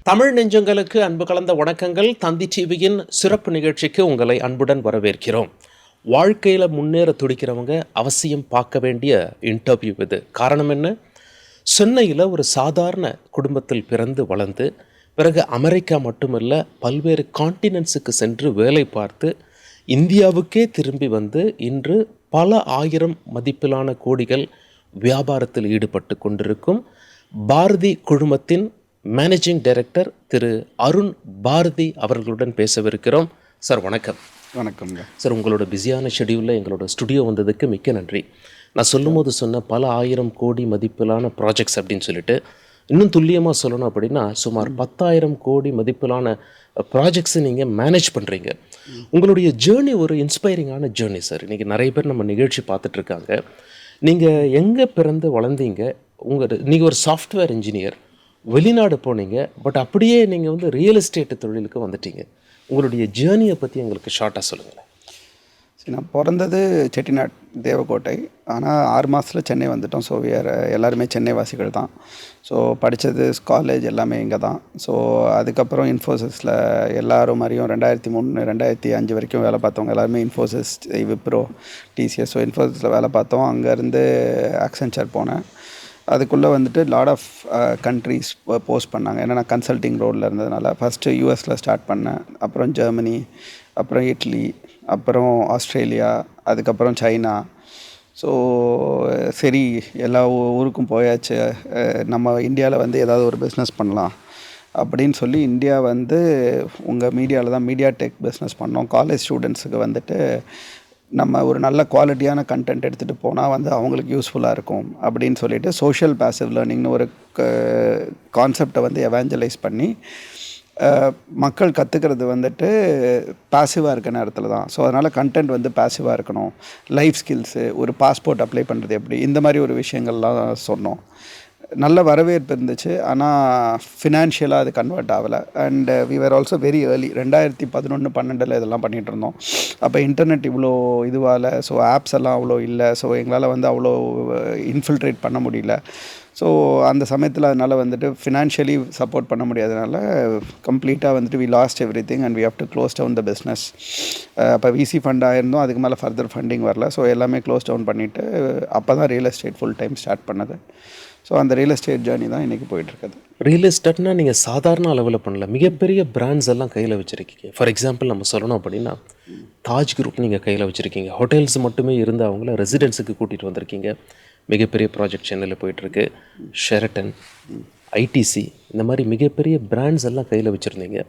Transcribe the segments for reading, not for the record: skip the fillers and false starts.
தமிழ் நெஞ்சங்களுக்கு அன்பு கலந்த வணக்கங்கள். தந்தி டிவியின் சிறப்பு நிகழ்ச்சிக்கு உங்களை அன்புடன் வரவேற்கிறோம். வாழ்க்கையில் முன்னேற துடிக்கிறவங்க அவசியம் பார்க்க வேண்டிய இன்டர்வியூ இது. காரணம் என்ன? சென்னையில் ஒரு சாதாரண குடும்பத்தில் பிறந்து வளர்ந்து பிறகு அமெரிக்கா மட்டுமல்ல பல்வேறு கான்டினென்ட்ஸுக்கு சென்று வேலை பார்த்து இந்தியாவுக்கே திரும்பி வந்து இன்று பல ஆயிரம் மதிப்பிலான கோடிகள் வியாபாரத்தில் ஈடுபட்டு கொண்டிருக்கும் பாரதி குழுமத்தின் மேனேஜிங் டைரக்டர் திரு அருண் பாரதி அவர்களுடன் பேசவிருக்கிறோம். சார் வணக்கம். வணக்கம்ங்க சார், உங்களோட பிஸியான ஷெடியூலில் எங்களோட ஸ்டுடியோ வந்ததுக்கு மிக்க நன்றி. நான் சொல்லும்போது சொன்ன பல ஆயிரம் கோடி மதிப்பிலான ப்ராஜெக்ட்ஸ் அப்படின்னு சொல்லிட்டு இன்னும் துல்லியமாக சொல்லணும் அப்படின்னா சுமார் 10,000 கோடி மதிப்பிலான ப்ராஜெக்ட்ஸை நீங்கள் மேனேஜ் பண்ணுறீங்க. உங்களுடைய ஜேர்னி ஒரு இன்ஸ்பைரிங்கான ஜேர்னி சார். இன்றைக்கி நிறைய பேர் நம்ம நிகழ்ச்சி பார்த்துட்ருக்காங்க. நீங்கள் எங்கே பிறந்து வளர்ந்தீங்க? நீங்கள் ஒரு சாஃப்ட்வேர் இன்ஜினியர், வெளிநாடு போனீங்க, பட் அப்படியே நீங்கள் வந்து ரியல் எஸ்டேட் தொழிலுக்கு வந்துட்டீங்க. உங்களுடைய ஜேர்னியை பற்றி எங்களுக்கு ஷார்ட்டாக சொல்லுங்களேன். சரி, நான் பிறந்தது செட்டிநாட் தேவக்கோட்டை. ஆனால் 6 மாதத்தில் சென்னை வந்துட்டோம். ஸோ எல்லாருமே சென்னை வாசிகள் தான். ஸோ படித்தது காலேஜ் எல்லாமே இங்கே தான். ஸோ அதுக்கப்புறம் இன்ஃபோசிஸில் எல்லாரும் மாதிரியும் 2003 2005 வரைக்கும் வேலை பார்த்தவங்க எல்லாருமே இன்ஃபோசிஸ், விப்ரோ, டிசிஎஸ். ஸோ இன்ஃபோசிஸில் வேலை பார்த்தோம். அங்கேருந்து ஆக்சென்ச்சர் போனேன். அதுக்குள்ளே வந்துட்டு லாட் ஆஃப் கண்ட்ரீஸ் போஸ்ட் பண்ணாங்க. ஏன்னா நான் கன்சல்டிங் ரோலில் இருந்ததுனால ஃபஸ்ட்டு யூஎஸில் ஸ்டார்ட் பண்ணேன், அப்புறம் ஜெர்மனி, அப்புறம் இட்லி, அப்புறம் ஆஸ்திரேலியா, அதுக்கப்புறம் சைனா. ஸோ சரி, எல்லா ஊருக்கும் போயாச்சு. நம்ம இந்தியாவில் வந்து ஏதாவது ஒரு பிஸ்னஸ் பண்ணலாம் அப்படின்னு சொல்லி இந்தியா வந்து உங்கள் மீடியாவில் தான் மீடியா டெக் பிஸ்னஸ் பண்ணோம். காலேஜ் ஸ்டூடெண்ட்ஸுக்கு வந்துட்டு நம்ம ஒரு நல்ல குவாலிட்டியான கண்டென்ட் எடுத்துகிட்டு போனால் வந்து அவங்களுக்கு யூஸ்ஃபுல்லாக இருக்கும் அப்படின்னு சொல்லிட்டு சோஷியல் பேசிவ் லேர்னிங்னு ஒரு கான்செப்டை வந்து எவாஞ்சலைஸ் பண்ணி மக்கள் கற்றுக்கிறது வந்துட்டு பாசிவாக இருக்க நேரத்தில் தான். ஸோ அதனால் கண்டென்ட் வந்து பாசிவாக இருக்கணும். லைஃப் ஸ்கில்ஸு, ஒரு பாஸ்போர்ட் அப்ளை பண்ணுறது எப்படி, இந்த மாதிரி ஒரு விஷயங்கள்லாம் சொன்னோம். நல்ல வரவேற்பு இருந்துச்சு. ஆனால் ஃபினான்ஷியலாக அது கன்வெர்ட் ஆகலை. And we were also very early. 2011-12 இதெல்லாம் பண்ணிகிட்டு இருந்தோம். அப்போ இன்டர்நெட் இவ்வளோ இதுவாகலை. ஸோ ஆப்ஸ் எல்லாம் அவ்வளோ இல்லை. ஸோ எங்களால் வந்து அவ்வளோ இன்ஃபில்ட்ரேட் பண்ண முடியல. ஸோ அந்த சமயத்தில் அதனால் வந்துட்டு ஃபினான்ஷியலி சப்போர்ட் பண்ண முடியாதனால கம்ப்ளீட்டாக வந்துட்டு we lost everything and we have to close down the business. அப்போ விசி ஃபண்ட் ஆயிருந்தோம். அதுக்கு மேலே ஃபர்தர் ஃபண்டிங் வரல. ஸோ எல்லாமே க்ளோஸ் டவுன் பண்ணிவிட்டு அப்போ தான் real estate full time start பண்ணது. ஸோ அந்த ரியல் எஸ்டேட் ஜேர்னி தான் இன்றைக்கி போயிட்டுருக்குது. ரியல் எஸ்டேட்னால் நீங்கள் சாதாரண அளவில் பண்ணல, மிகப்பெரிய பிராண்ட்ஸ் எல்லாம் கையில் வச்சுருக்கீங்க. ஃபார் எக்ஸாம்பிள் நம்ம சொல்லணும் அப்படின்னா தாஜ் குரூப் நீங்கள் கையில் வச்சுருக்கீங்க. ஹோட்டல்ஸ் மட்டுமே இருந்து அவங்கள ரெசிடென்ஸுக்கு கூட்டிகிட்டு வந்திருக்கீங்க. மிகப்பெரிய ப்ராஜெக்ட் சென்னையில் போயிட்டுருக்கு. ஷெரட்டன், ஐடிசி, இந்த மாதிரி மிகப்பெரிய பிராண்ட்ஸ் எல்லாம் கையில் வச்சுருந்தீங்க.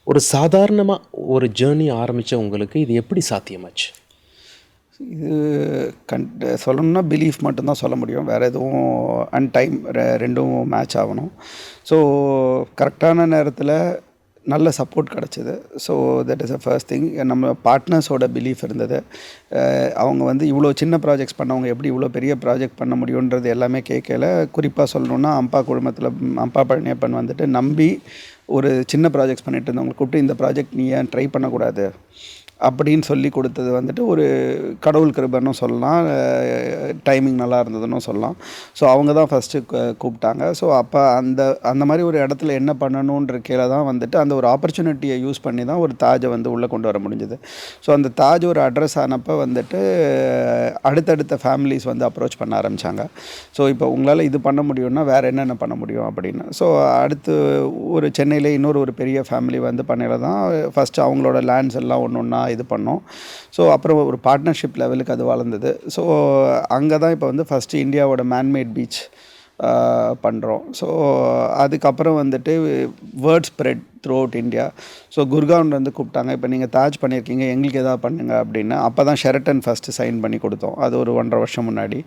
ஒரு சாதாரணமாக ஒரு ஜேர்னி ஆரம்பித்த உங்களுக்கு இது எப்படி சாத்தியமாச்சு? இது சொல்லணும்னா பிலீஃப் மட்டும்தான் சொல்ல முடியும். வேறு எதுவும் அண்ட் டைம் ரெண்டும் மேட்ச் ஆகணும். ஸோ கரெக்டான நேரத்தில் நல்ல சப்போர்ட் கிடச்சிது. So that is a first thing. நம்ம பார்ட்னர்ஸோட பிலீஃப் இருந்தது. அவங்க வந்து இவ்வளோ சின்ன ப்ராஜெக்ட்ஸ் பண்ணவங்க எப்படி இவ்வளோ பெரிய ப்ராஜெக்ட் பண்ண முடியுன்றது எல்லாமே கேட்கல. குறிப்பாக சொல்லணுன்னா அம்பா குழுமத்தில் அம்பா பழனியப்பன் வந்துட்டு நம்பி ஒரு சின்ன ப்ராஜெக்ட்ஸ் பண்ணிட்டு இருந்தவங்களை கூப்பிட்டு இந்த ப்ராஜெக்ட் நீ ஏன் ட்ரை பண்ணக்கூடாது அப்படின்னு சொல்லி கொடுத்தது வந்துட்டு ஒரு கடவுள் கிருபைன்னு சொல்லலாம். டைமிங் நல்லா இருந்ததுன்னு சொல்லலாம். ஸோ அவங்க தான் ஃபஸ்ட்டு கூப்பிட்டாங்க. ஸோ அப்போ அந்த மாதிரி ஒரு இடத்துல என்ன பண்ணணுன்ற கீழே தான் வந்துட்டு அந்த ஒரு ஆப்பர்ச்சுனிட்டியை யூஸ் பண்ணி தான் ஒரு தாஜை வந்து உள்ளே கொண்டு வர முடிஞ்சுது. ஸோ அந்த தாஜ் ஒரு அட்ரஸ் ஆனப்போ வந்துட்டு அடுத்தடுத்த ஃபேமிலிஸ் வந்து அப்ரோச் பண்ண ஆரம்பித்தாங்க. ஸோ இப்போ உங்களால் இது பண்ண முடியும்னா வேறு என்னென்ன பண்ண முடியும் அப்படின்னு. ஸோ அடுத்து ஒரு சென்னையில் ஒரு பெரிய ஃபேமிலி வந்து பண்ணையில் தான் ஃபஸ்ட்டு அவங்களோட லேண்ட்ஸ் எல்லாம் ஒன்று ஒன்றா இது பண்ணோம். ஸோ அப்புறம் ஒரு பார்ட்னர்ஷிப் லெவலுக்கு அது வளர்ந்தது. ஸோ அங்கே தான் இப்போ வந்து ஃபஸ்ட்டு இந்தியாவோட மேன்மேட் பீச் பண்ணுறோம். ஸோ அதுக்கப்புறம் வந்துட்டு word spread throughout India. So குர்காவ்ன்லேருந்து கூப்பிட்டாங்க, இப்போ நீங்கள் தாஜ் பண்ணியிருக்கீங்க, எங்களுக்கு எதாவது பண்ணுங்க அப்படின்னு. அப்போ தான் ஷெரட்டன் ஃபஸ்ட்டு சைன் பண்ணி கொடுத்தோம். அது ஒரு 1.5 வருஷம் முன்னாடி.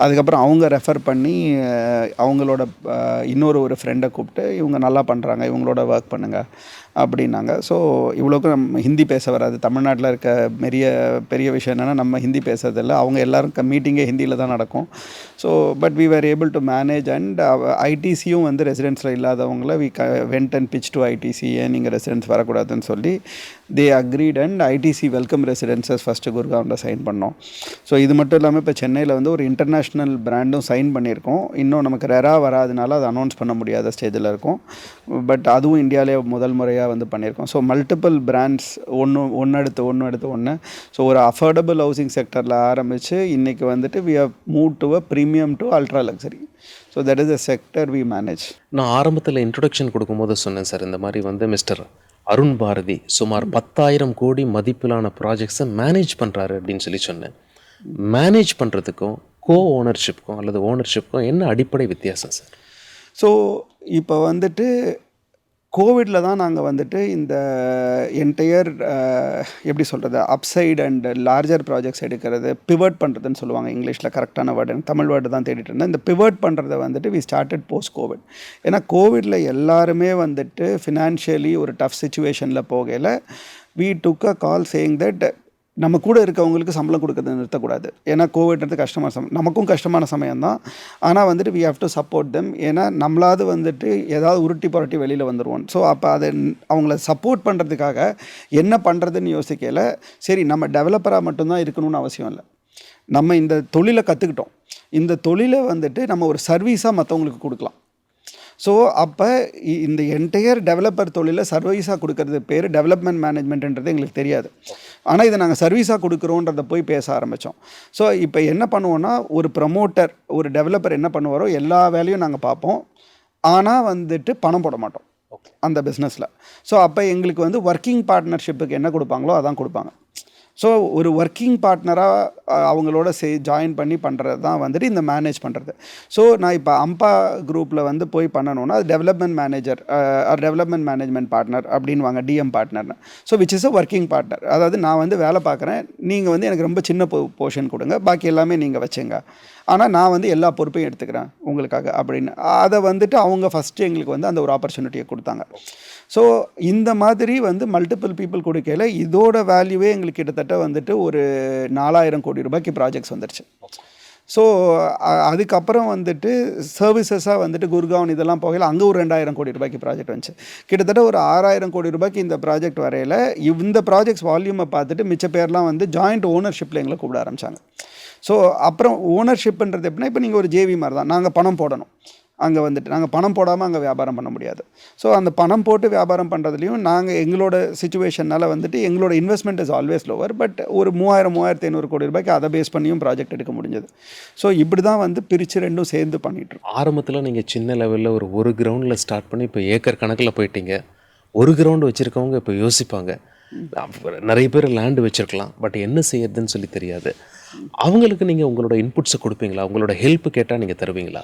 அதுக்கப்புறம் அவங்க ரெஃபர் பண்ணி அவங்களோட ஒரு ஃப்ரெண்டை கூப்பிட்டு இவங்க நல்லா பண்ணுறாங்க, இவங்களோட ஒர்க் பண்ணுங்கள் அப்படின்னாங்க. ஸோ இவ்வளோக்கும் நம்ம ஹிந்தி பேச வராது. தமிழ்நாட்டில் இருக்க பெரிய விஷயம் என்னென்னா நம்ம ஹிந்தி பேசுறதில்ல. அவங்க எல்லோரும் மீட்டிங்கே ஹிந்தியில் தான் நடக்கும். So but we were able to manage. And ஐடிசியும் வந்து ரெசிடென்ஸில் இல்லாதவங்கள we went and pitch to ITC, ஏன் நீங்கள் ரெசிடென்ஸ் வரக்கூடாதுன்னு சொல்லி they agreed and ITC welcome residences first குர்காவில் சைன் பண்ணோம். ஸோ இது மட்டும் இல்லாமல் இப்போ சென்னையில் வந்து ஒரு இன்டர்நேஷ்னல் பிராண்டும் சைன் பண்ணியிருக்கோம். இன்னும் நமக்கு ரெரா வராதனால அதை அனௌன்ஸ் பண்ண முடியாத ஸ்டேஜில் இருக்கும். பட் அதுவும் இந்தியாவிலே முதல் முறையாக வந்து பண்ணியிருக்கோம். ஸோ மல்டிபிள் பிராண்ட்ஸ் ஒன்று அடுத்து ஒன்று. ஸோ ஒரு அஃபோர்டபுள் ஹவுசிங் செக்டரில் ஆரம்பித்து இன்றைக்கி வந்துட்டு we have move to a premium to ultra luxury. So that is a sector we manage. நான் ஆரம்பத்தில் இன்ட்ரொடக்ஷன் கொடுக்கும்போது சொன்னேன் சார், இந்த மாதிரி வந்து மிஸ்டர் அருண் பாரதி சுமார் 10,000 கோடி மதிப்பிலான ப்ராஜெக்ட்ஸை மேனேஜ் பண்ணுறாரு அப்படின்னு சொல்லி சொன்னேன். மேனேஜ் பண்ணுறதுக்கும் ஓனர்ஷிப்புக்கும் அல்லது ஓனர்ஷிப்புக்கும் என்ன அடிப்படை வித்தியாசம் சார்? ஸோ இப்போ வந்துட்டு கோவிடில் தான் நாங்கள் வந்துட்டு இந்த என்டையர் எப்படி சொல்கிறது அப்சைடு அண்ட் லார்ஜர் ப்ராஜெக்ட்ஸ் எடுக்கிறது பிவர்ட் பண்ணுறதுன்னு சொல்லுவாங்க இங்கிலீஷில். கரெக்டான வேர்டு தமிழ் வேர்டு தான் தேடிட்டு இருந்தேன். இந்த பிவர்ட் பண்ணுறதை வந்துட்டு வி ஸ்டார்டட் போஸ்ட் கோவிட். ஏன்னா கோவிடில் எல்லாருமே வந்துட்டு ஃபினான்ஷியலி ஒரு டஃப் சுச்சுவேஷனில் போகையில் we took a call saying that நம்ம கூட இருக்கவங்களுக்கு சம்பளம் கொடுக்கறது நிறுத்தக்கூடாது. ஏன்னா கோவிட்ன்றது கஷ்டமான சமயம், நமக்கும் கஷ்டமான சமயம் தான். ஆனால் வந்துட்டு we have to support them. ஏன்னா நம்மளாவது வந்துட்டு ஏதாவது உருட்டி புரட்டி வெளியில் வந்துடுவோம். ஸோ அப்போ அதை அவங்கள சப்போர்ட் பண்ணுறதுக்காக என்ன பண்ணுறதுன்னு யோசிக்கல. சரி நம்ம டெவலப்பராக மட்டும்தான் இருக்கணும்னு அவசியம் இல்லை. நம்ம இந்த தொழிலை கற்றுக்கிட்டோம். இந்த தொழிலை வந்துட்டு நம்ம ஒரு சர்வீஸாக மற்றவங்களுக்கு கொடுக்கலாம். ஸோ அப்போ இந்த என்டையர் டெவலப்பர் தொழிலை சர்வீஸாக கொடுக்கறது பேர் டெவலப்மெண்ட் மேனேஜ்மெண்ட்ன்றது எங்களுக்கு தெரியாது. ஆனால் இதை நாங்கள் சர்வீஸாக கொடுக்குறோன்றதை போய் பேச ஆரம்பித்தோம். ஸோ இப்போ என்ன பண்ணுவோன்னா ஒரு ப்ரமோட்டர் ஒரு டெவலப்பர் என்ன பண்ணுவாரோ எல்லா வேலையும் நாங்கள் பார்ப்போம். ஆனால் வந்துட்டு பணம் போட மாட்டோம் அந்த பிஸ்னஸில். ஸோ அப்போ எங்களுக்கு வந்து ஒர்க்கிங் பார்ட்னர்ஷிப்புக்கு என்ன கொடுப்பாங்களோ அதான் கொடுப்பாங்க. ஸோ ஒரு ஒர்க்கிங் பார்ட்னராக அவங்களோட ஜாயின் பண்ணி பண்ணுறது தான் வந்துட்டு இந்த மேனேஜ் பண்ணுறது. ஸோ நான் இப்போ அம்பா குரூப்பில் வந்து போய் பண்ணணுன்னா அது development manager development management partner அப்படின்வாங்க, டிஎம் பார்ட்னர்னு. So which is a working partner. அதாவது நான் வந்து வேலை பார்க்குறேன், நீங்கள் வந்து எனக்கு ரொம்ப சின்ன போர்ஷன் கொடுங்க, பாக்கி எல்லாமே நீங்கள் வச்சுங்க, ஆனால் நான் வந்து எல்லா பொறுப்பையும் எடுத்துக்கிறேன் உங்களுக்காக அப்படின்னு. அதை வந்துட்டு அவங்க ஃபஸ்ட்டு எங்களுக்கு வந்து அந்த ஒரு ஆப்பர்ச்சுனிட்டியை கொடுத்தாங்க. ஸோ இந்த மாதிரி வந்து மல்டிபிள் பீப்புள் கொடுக்கல இதோட வேல்யூவே எங்களுக்கு கிட்டத்தட்ட வந்துட்டு ஒரு 4,000 கோடி ரூபாய்க்கு ப்ராஜெக்ட்ஸ் வந்துடுச்சு. ஸோ அதுக்கப்புறம் வந்துட்டு சர்வீசஸாக வந்துட்டு குர்காவன் இதெல்லாம் போகல அங்கே ஒரு 2,000 கோடி ரூபாய்க்கு ப்ராஜெக்ட் வந்துச்சு. கிட்டத்தட்ட ஒரு 6,000 கோடி ரூபாய்க்கு இந்த ப்ராஜெக்ட் வரையில் இந்த ப்ராஜெக்ட்ஸ் வால்யூமை பார்த்துட்டு மிச்ச பேர்லாம் வந்து ஜாயிண்ட் ஓனர்ஷிப்பில் எங்களை கூப்பிட ஆரம்பித்தாங்க. ஸோ அப்புறம் ஓனர்ஷிப்புன்றது எப்படின்னா இப்போ நீங்கள் ஒரு ஜேவி மாதிரி தான், நாங்கள் பணம் போடணும். அங்கே வந்துட்டு நாங்கள் பணம் போடாமல் அங்கே வியாபாரம் பண்ண முடியாது. ஸோ அந்த பணம் போட்டு வியாபாரம் பண்ணுறதுலையும் நாங்கள் எங்களோட சிச்சுவேஷனால் வந்துட்டு எங்களோட investment is always lower. But ஒரு 3,500 கோடி ரூபாய்க்கு அதை பேஸ் பண்ணியும் ப்ராஜெக்ட் எடுக்க முடிஞ்சது. ஸோ இப்படி தான் வந்து பிரித்து ரெண்டும் சேர்ந்து பண்ணிகிட்ருக்கோம். ஆரம்பத்தில் நீங்கள் சின்ன லெவலில் ஒரு கிரவுண்டில் ஸ்டார்ட் பண்ணி இப்போ ஏக்கர் கணக்கில் போயிட்டீங்க. ஒரு கிரவுண்டு வச்சுருக்கவங்க இப்போ யோசிப்பாங்க, நிறைய பேர் லேண்டு வச்சுருக்கலாம், பட் என்ன செய்யறதுன்னு சொல்லி தெரியாது. அவங்களுக்கு நீங்கள் உங்களோட இன்புட்ஸை கொடுப்பீங்களா? உங்களோட ஹெல்ப்பு கேட்டால் நீங்கள் தருவீங்களா?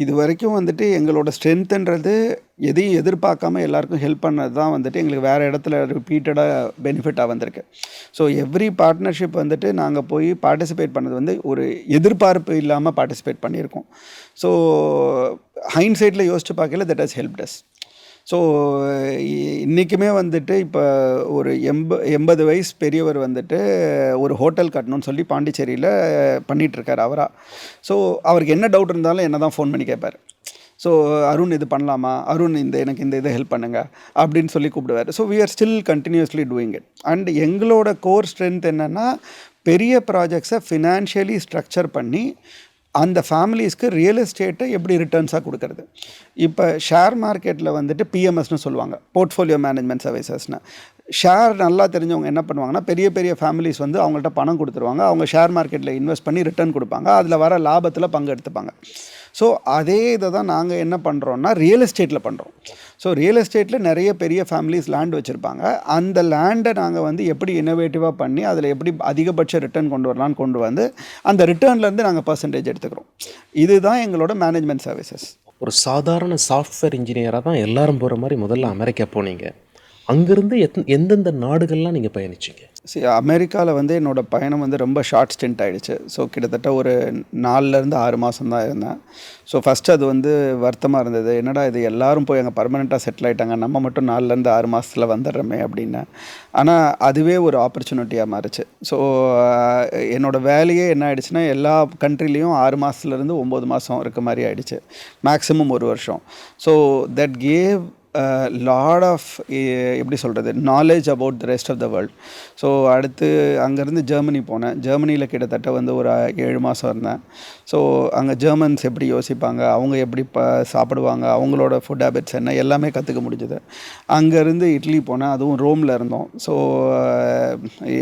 இது வரைக்கும் வந்துட்டு எங்களோட ஸ்ட்ரென்த்துன்றது எதையும் எதிர்பார்க்காம எல்லாருக்கும் ஹெல்ப் பண்ணது தான் வந்துட்டு எங்களுக்கு வேறு இடத்துல ரிப்பீட்டடாக பெனிஃபிட்டாக வந்திருக்கு. ஸோ எவ்ரி பார்ட்னர்ஷிப் வந்துட்டு நாங்கள் போய் பார்ட்டிசிபேட் பண்ணது வந்து ஒரு எதிர்பார்ப்பு இல்லாமல் பார்ட்டிசிபேட் பண்ணியிருக்கோம். ஸோ ஹைண்ட்சைட்டில் யோசிச்சு பார்க்கல that has helped us. So இன்றைக்குமே வந்துட்டு இப்போ ஒரு 80 வயசு பெரியவர் வந்துட்டு ஒரு ஹோட்டல் கட்டணும்னு சொல்லி பாண்டிச்சேரியில் பண்ணிகிட்ருக்கார் அவராக. ஸோ அவருக்கு என்ன டவுட் இருந்தாலும் என்ன தான் ஃபோன் பண்ணி கேட்பார். ஸோ அருண் இது பண்ணலாமா, அருண் எனக்கு இந்த இதை ஹெல்ப் பண்ணுங்க அப்படின்னு சொல்லி கூப்பிடுவார். So we are still continuously doing it. And எங்களோட கோர் ஸ்ட்ரென்த் என்னென்னா பெரிய ப்ராஜெக்ட்ஸை ஃபினான்ஷியலி ஸ்ட்ரக்சர் பண்ணி அந்த ஃபேமிலிஸ்க்கு ரியல் எஸ்டேட்டை எப்படி ரிட்டர்ன்ஸாக கொடுக்கறது. இப்போ ஷேர் மார்க்கெட்டில் வந்துட்டு பிஎம்எஸ்னு சொல்லுவாங்க, போர்ட்ஃபோலியோ மேனேஜ்மெண்ட் சர்வீசஸ்னு. ஷேர் நல்லா தெரிஞ்சவங்க என்ன பண்ணுவாங்கன்னா பெரிய பெரிய ஃபேமிலிஸ் வந்து அவங்கள்ட்ட பணம் கொடுத்துருவாங்க, அவங்க ஷேர் மார்க்கெட்டில் இன்வெஸ்ட் பண்ணி ரிட்டர்ன் கொடுப்பாங்க, அதில் வர லாபத்தில் பங்கு எடுத்துப்பாங்க. ஸோ அதே இதை தான் நாங்கள் என்ன பண்ணுறோன்னா ரியல் எஸ்டேட்டில் பண்ணுறோம். ஸோ ரியல் எஸ்டேட்டில் நிறைய பெரிய ஃபேமிலிஸ் லேண்ட் வச்சுருப்பாங்க. அந்த லேண்டை நாங்கள் வந்து எப்படி இன்னோவேட்டிவாக பண்ணி அதில் எப்படி அதிகபட்ச ரிட்டர்ன் கொண்டு வரலான்னு கொண்டு வந்து அந்த ரிட்டர்ன்லேருந்து நாங்கள் பர்சன்டேஜ் எடுத்துக்கிறோம். இதுதான் எங்களோட மேனேஜ்மெண்ட் சர்வீசஸ். ஒரு சாதாரண சாஃப்ட்வேர் இன்ஜினியராக தான் எல்லாரும் போகிற மாதிரி முதல்ல அமெரிக்கா போனீங்க. அங்கேருந்து எந்தெந்த நாடுகள்லாம் நீங்கள் பயணிச்சிங்க? அமெரிக்காவில் வந்து என்னோடய பயணம் வந்து ரொம்ப ஷார்ட் ஸ்டென்ட் ஆகிடுச்சு. ஸோ கிட்டத்தட்ட ஒரு 4லேருந்து 6 மாதம் தான் இருந்தேன். ஸோ ஃபஸ்ட்டு அது வந்து வருத்தமாக இருந்தது, என்னடா இது எல்லோரும் போய் அங்கே பர்மனெண்ட்டாக செட்டில் ஆகிட்டாங்க, நம்ம மட்டும் 4லேருந்து 6 மாதத்தில் வந்துடுறோமே அப்படின்னு. ஆனால் அதுவே ஒரு ஆப்பர்ச்சுனிட்டியாக மாறிச்சு. ஸோ என்னோடய வேலையே என்ன ஆகிடுச்சுன்னா எல்லா கண்ட்ரிலையும் 6 மாதத்துலேருந்து 9 மாதம் இருக்க மாதிரி ஆகிடுச்சு, மேக்ஸிமம் 1 வருஷம். So that gave lot of எப்படி சொல்கிறது knowledge about the rest of the world. So அடுத்து அங்கேருந்து ஜெர்மனி போனேன். ஜெர்மனியில் கிட்டத்தட்ட வந்து ஒரு 7 மாதம் இருந்தேன். ஸோ அங்கே ஜெர்மன்ஸ் எப்படி யோசிப்பாங்க, அவங்க எப்படி சாப்பிடுவாங்க, அவங்களோட ஃபுட் ஹேபிட்ஸ் என்ன, எல்லாமே கற்றுக்க முடிஞ்சுது. அங்கேருந்து இட்லி போனேன், அதுவும் ரோமில் இருந்தோம். ஸோ